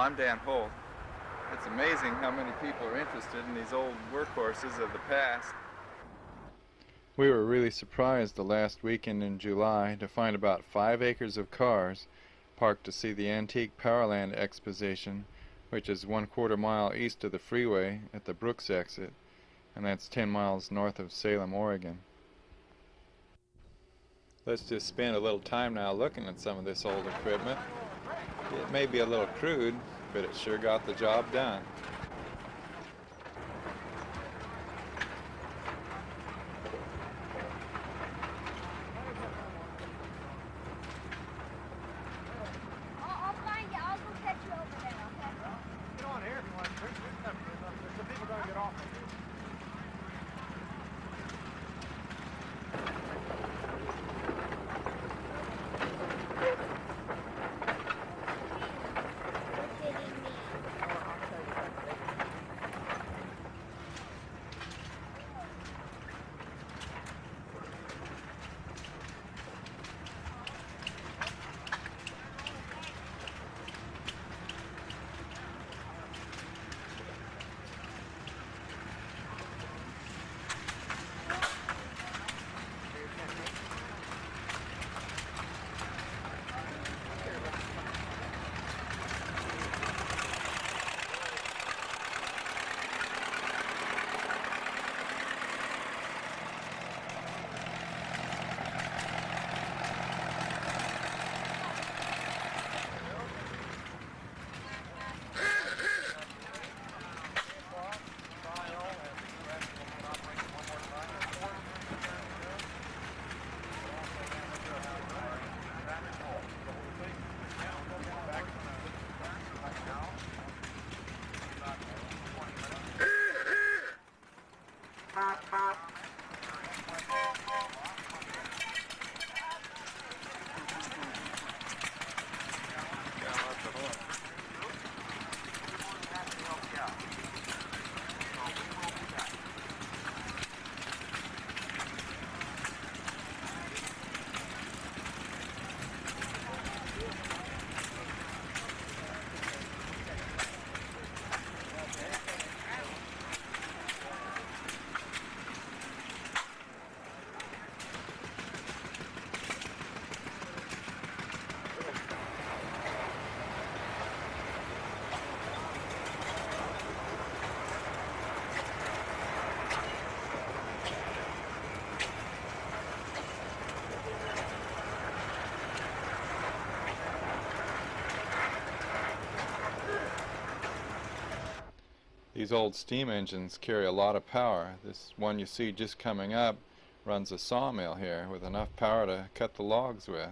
I'm Dan Holt. It's amazing how many people are interested in these old workhorses of the past. We were really surprised the last weekend in July to find about 5 acres of cars parked to see the antique Powerland exposition, which is 1/4 mile east of the freeway at the Brooks exit, and that's 10 miles north of Salem, Oregon. Let's just spend a little time now looking at some of this old equipment. It may be a little crude, but it sure got the job done. I'll find you. I'll go catch you over there, okay? Get on here if you want to. There's some people going to get off. These old steam engines carry a lot of power. This one you see just coming up runs a sawmill here with enough power to cut the logs with.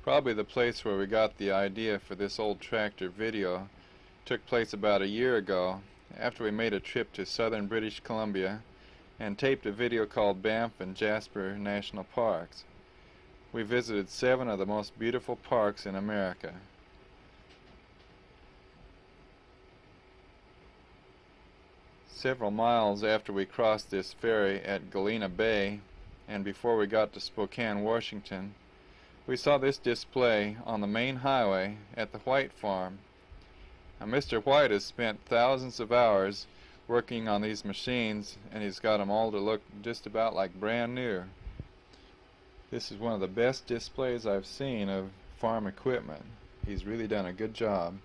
Probably the place where we got the idea for this old tractor video took place about a year ago after we made a trip to southern British Columbia and taped a video called Banff and Jasper National Parks. We visited 7 of the most beautiful parks in America. Several miles after we crossed this ferry at Galena Bay and before we got to Spokane, Washington, we saw this display on the main highway at the White Farm. Now, Mr. White has spent thousands of hours working on these machines, and he's got them all to look just about like brand new. This is one of the best displays I've seen of farm equipment. He's really done a good job.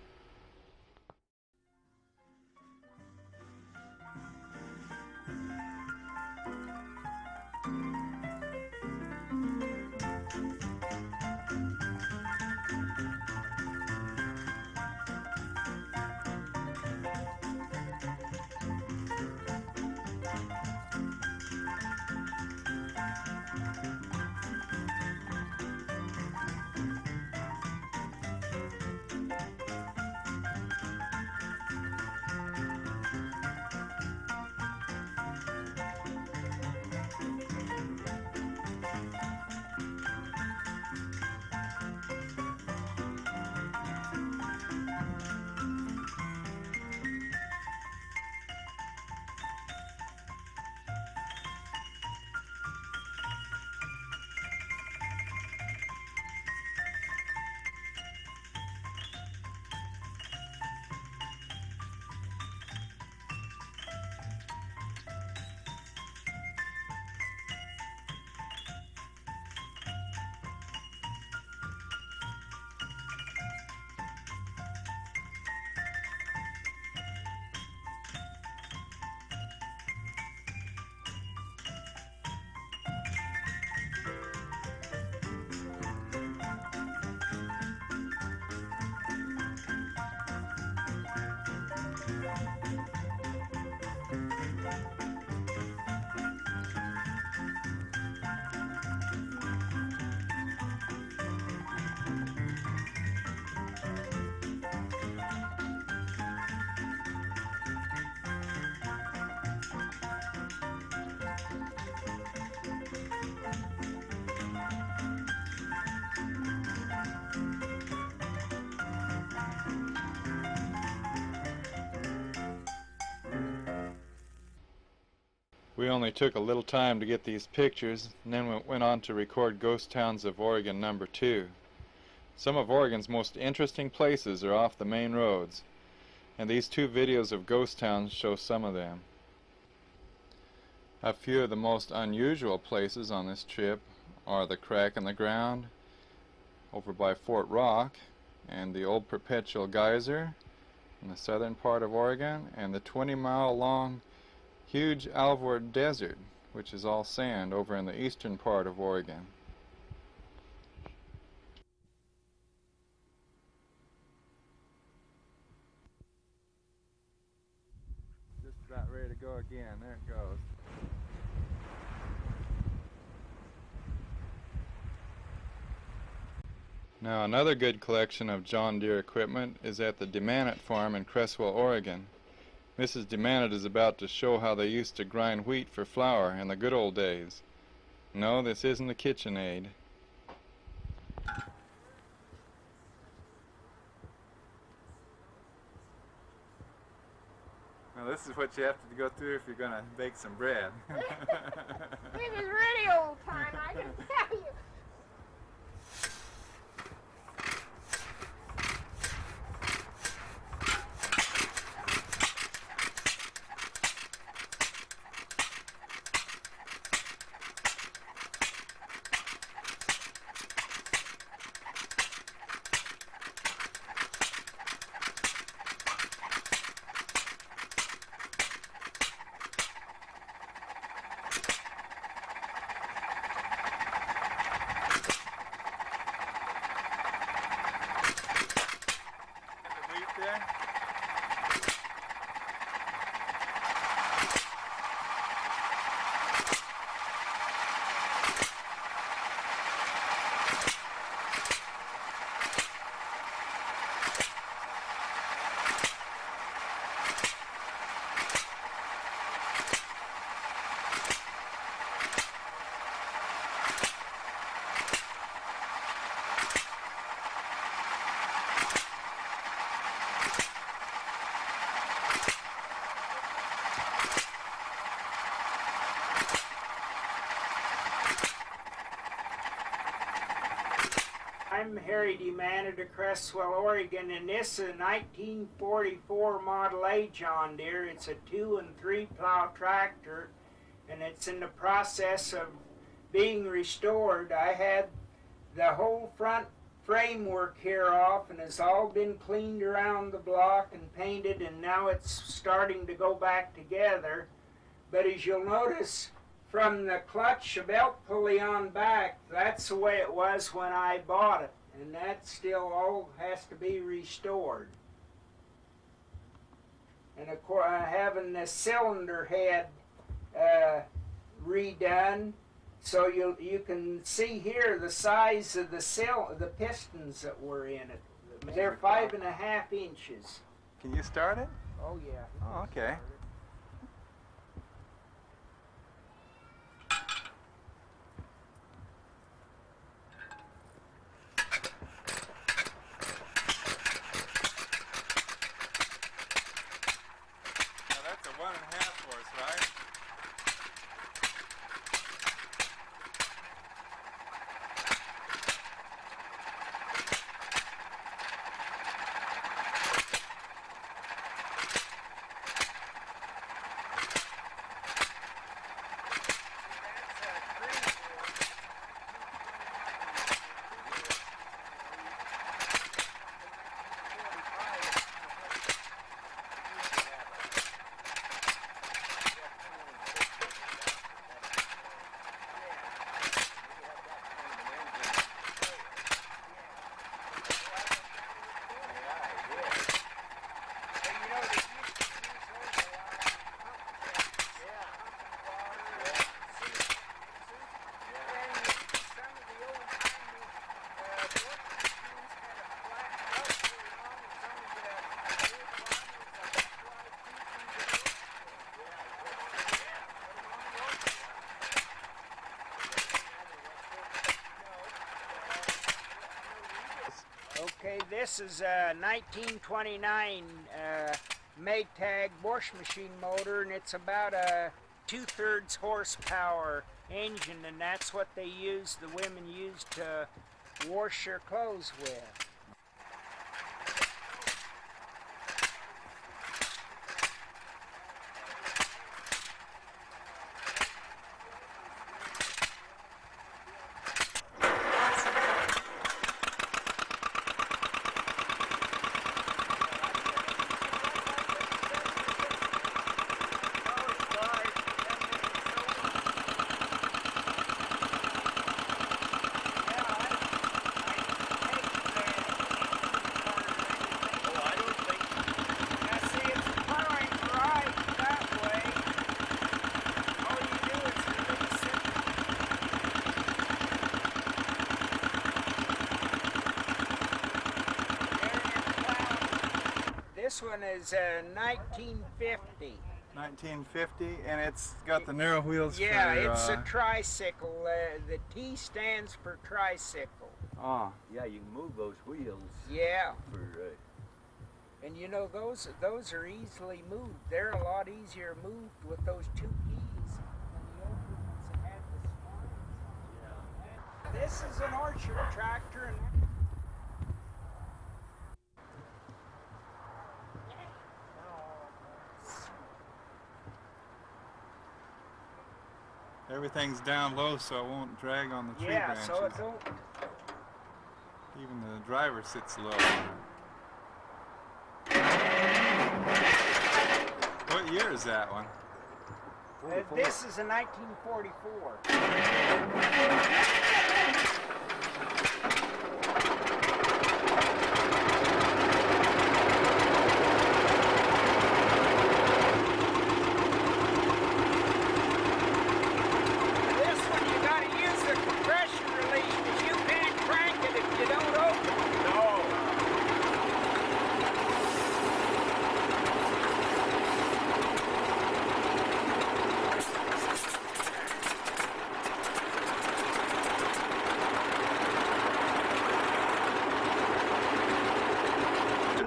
We only took a little time to get these pictures, and then we went on to record Ghost Towns of Oregon number 2. Some of Oregon's most interesting places are off the main roads, and these 2 videos of ghost towns show some of them. A few of the most unusual places on this trip are the Crack in the Ground over by Fort Rock, and the old Perpetual Geyser in the southern part of Oregon, and the 20-mile long huge Alvord Desert, which is all sand, over in the eastern part of Oregon. Just about ready to go again. There it goes. Now another good collection of John Deere equipment is at the DeMannet farm in Cresswell, Oregon. Mrs. DeMannet is about to show how they used to grind wheat for flour in the good old days. No, this isn't a KitchenAid. Now this is what you have to go through if you're going to bake some bread. This is really old time, I can tell you. I'm Harry DeMannet of Cresswell, Oregon, and this is a 1944 Model A John Deere. It's a 2 and 3 plow tractor, and it's in the process of being restored. I had the whole front framework here off, and it's all been cleaned around the block and painted, and now it's starting to go back together. But as you'll notice, from the clutch belt pulley on back, that's the way it was when I bought it, and that still all has to be restored. And of course, having the cylinder head redone, so you can see here the size of the pistons that were in it. They're 5.5 inches. Can you start it? Oh yeah. Oh, okay. That's a 1.5 horse, right? Okay, this is a 1929 Maytag Bush machine motor, and it's about a 2/3 horsepower engine, and that's what they use, the women use to wash their clothes with. This one is 1950. 1950, and it's got the narrow wheels. Yeah, for, it's a tricycle. The T stands for tricycle. Oh, Yeah, you can move those wheels. Yeah, For, and you know those are easily moved. They're a lot easier moved with those 2 keys than the old ones that had the spines on them. This is an orchard tractor, and everything's down low so it won't drag on the tree yeah, branches. so it don't. Even the driver sits low. What year is that one? This is a 1944.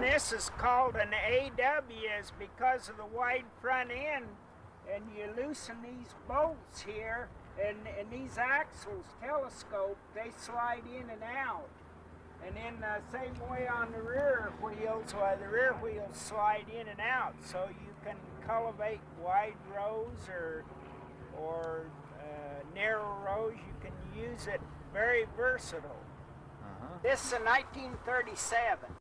This is called an AWs because of the wide front end, and you loosen these bolts here, and these axles telescope, they slide in and out. And in the same way on the rear wheels, why the rear wheels slide in and out, so you can cultivate wide rows or narrow rows. You can use it very versatile. This is a 1937.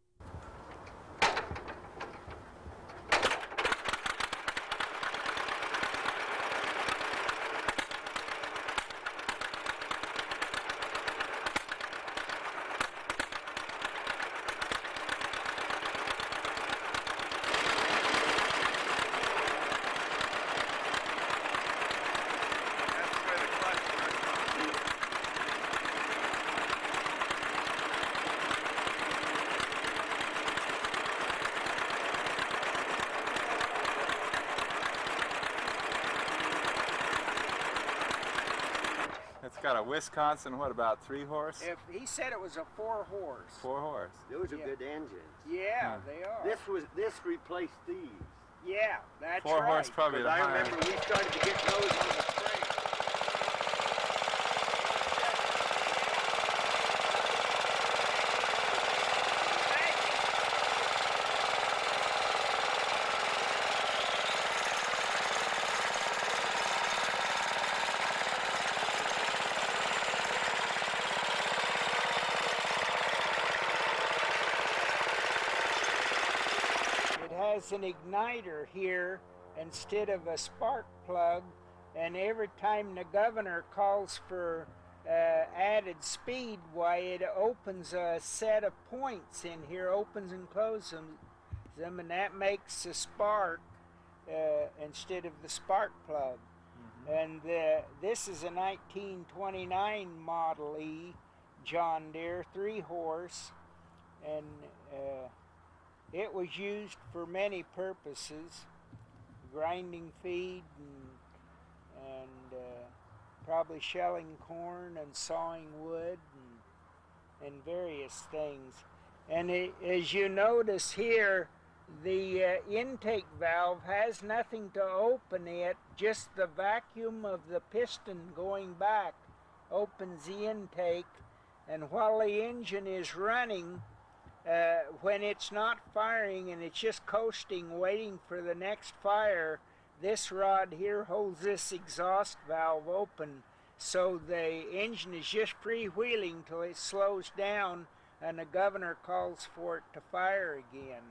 Got a Wisconsin, what, about 3 horse? If he said it was a 4 horse. 4 horse. those are Yeah. good engines. Yeah, they are. This replaced these. Yeah, that's 4 right. horse probably the I higher. remember we started to get those on the trail. Has an igniter here instead of a spark plug, and every time the governor calls for added speed, why it opens a set of points in here, opens and closes them, and that makes a spark instead of the spark plug. And this is a 1929 Model E John Deere 3 horse, and it was used for many purposes, grinding feed and probably shelling corn and sawing wood and various things. And as you notice here, The intake valve has nothing to open it, just the vacuum of the piston going back opens the intake, and while the engine is running, when it's not firing and it's just coasting waiting for the next fire, this rod here holds this exhaust valve open, so the engine is just freewheeling till it slows down and the governor calls for it to fire again.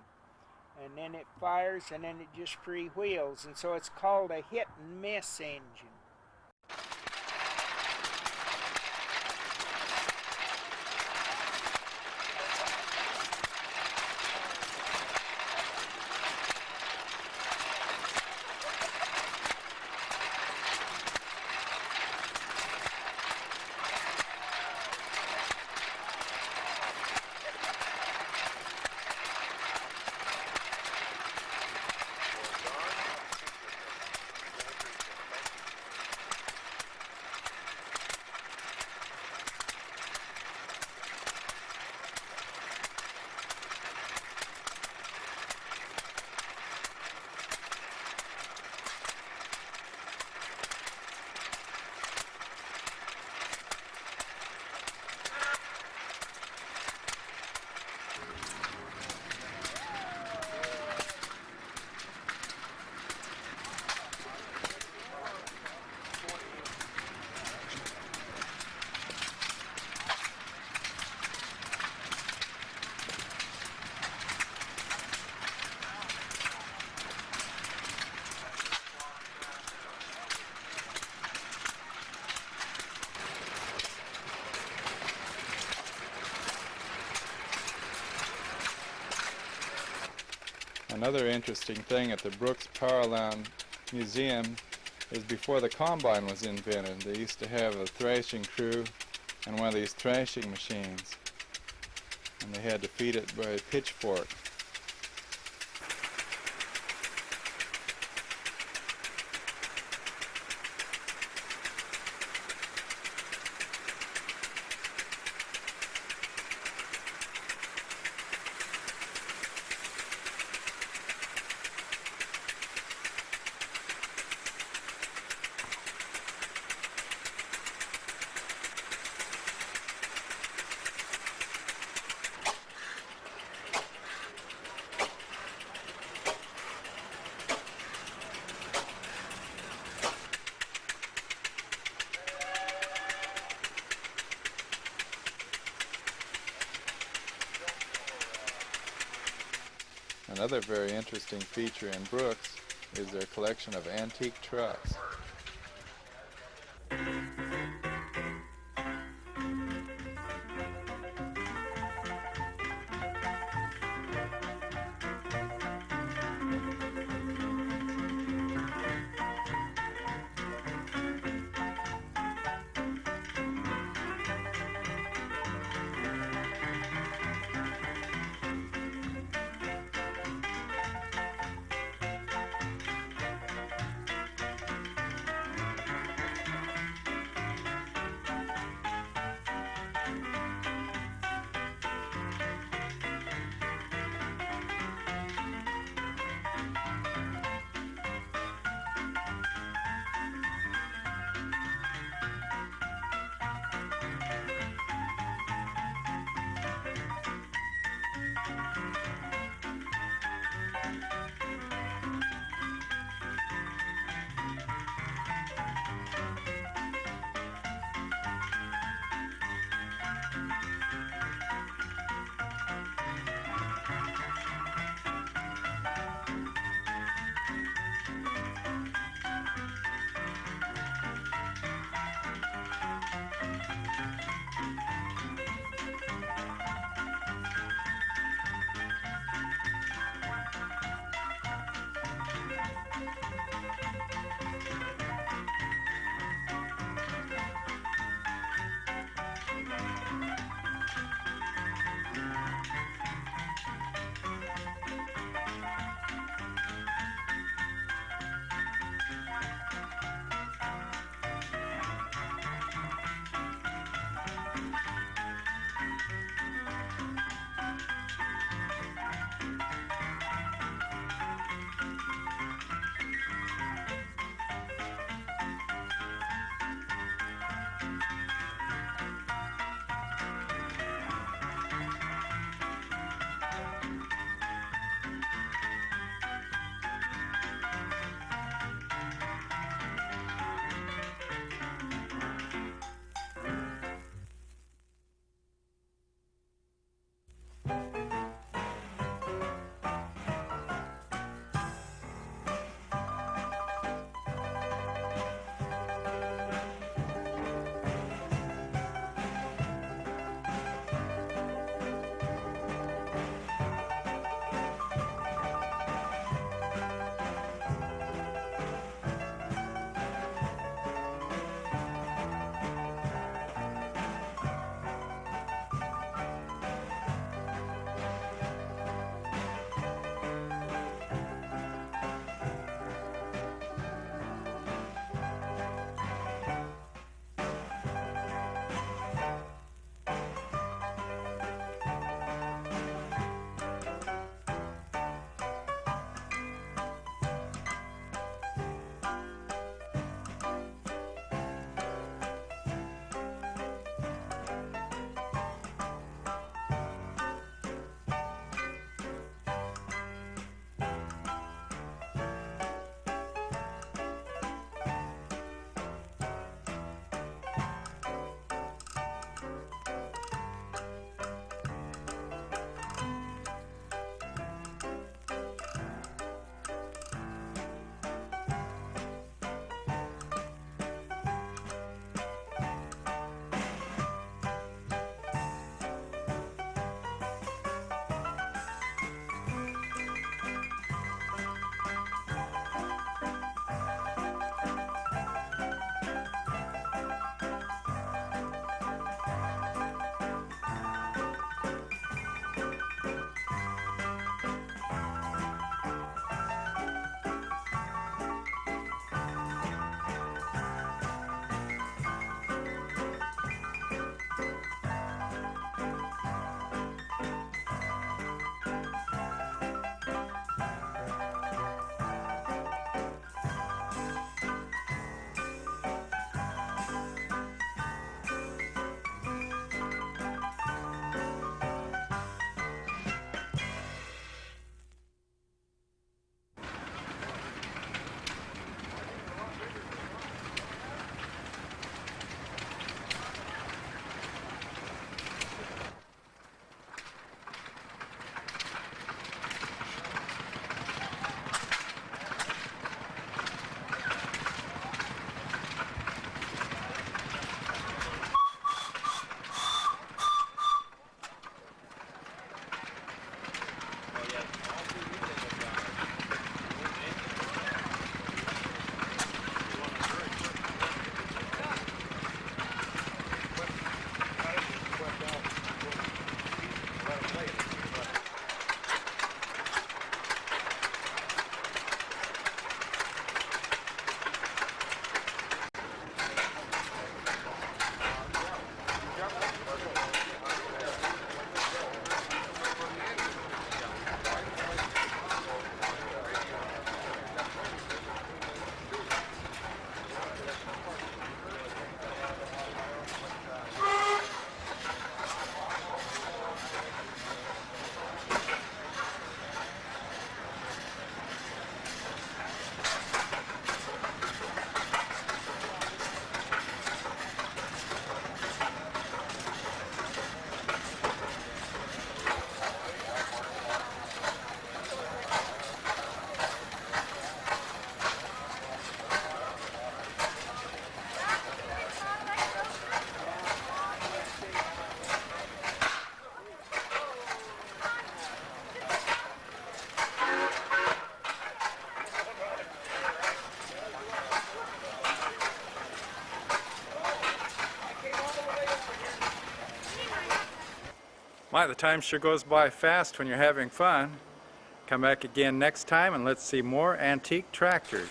And then it fires and then it just freewheels, and so it's called a hit and miss engine. Another interesting thing at the Brooks Powerline Museum is before the combine was invented, they used to have a threshing crew and one of these threshing machines, and they had to feed it by a pitchfork. Another very interesting feature in Brooks is their collection of antique trucks. My, the time sure goes by fast when you're having fun. Come back again next time and let's see more antique tractors.